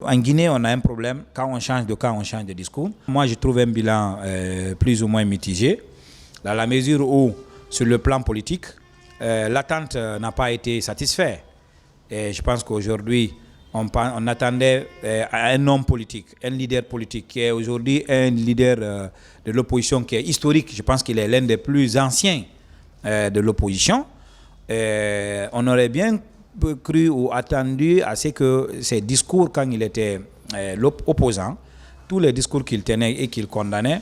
En Guinée, on a un problème. Quand on change de camp, on change de discours. Moi, je trouve un bilan plus ou moins mitigé, dans la mesure où, sur le plan politique, l'attente n'a pas été satisfaite. Et je pense qu'aujourd'hui, on attendait un homme politique, un leader politique, qui est aujourd'hui un leader de l'opposition qui est historique. Je pense qu'il est l'un des plus anciens de l'opposition. On aurait bien cru ou attendu à ce que ses discours, quand il était opposant, tous les discours qu'il tenait et qu'il condamnait,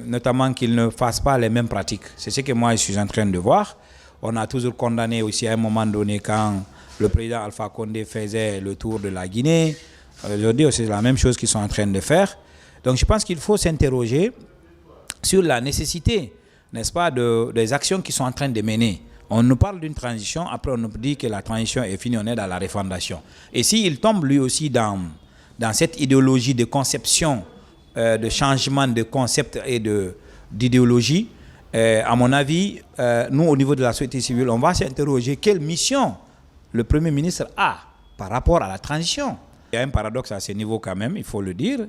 notamment qu'il ne fasse pas les mêmes pratiques. C'est ce que moi je suis en train de voir. On a toujours condamné aussi à un moment donné quand le président Alpha Condé faisait le tour de la Guinée. Aujourd'hui, c'est la même chose qu'ils sont en train de faire. Donc je pense qu'il faut s'interroger sur la nécessité, n'est-ce pas, des actions qui sont en train de mener. On nous parle d'une transition, après on nous dit que la transition est finie, on est dans la refondation. Et s'il tombe lui aussi dans cette idéologie de conception, de changement de concept et d'idéologie, à mon avis, nous au niveau de la société civile, on va s'interroger quelle mission le Premier ministre a par rapport à la transition. Il y a un paradoxe à ce niveau quand même, il faut le dire,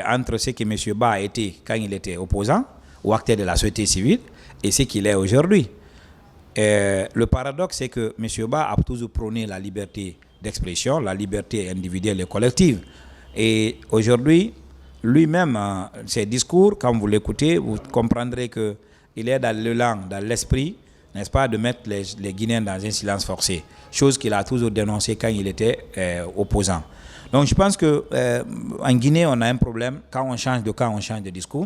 entre ce que M. Ba a été quand il était opposant ou acteur de la société civile et ce qu'il est aujourd'hui. Le paradoxe, c'est que M. Ba a toujours prôné la liberté d'expression, la liberté individuelle et collective. Et aujourd'hui, lui-même, ses discours, quand vous l'écoutez, vous comprendrez qu'il est dans l'élan, dans l'esprit, n'est-ce pas, de mettre les Guinéens dans un silence forcé. Chose qu'il a toujours dénoncé quand il était opposant. Donc je pense qu'en Guinée, on a un problème. Quand on change de camp, on change de discours.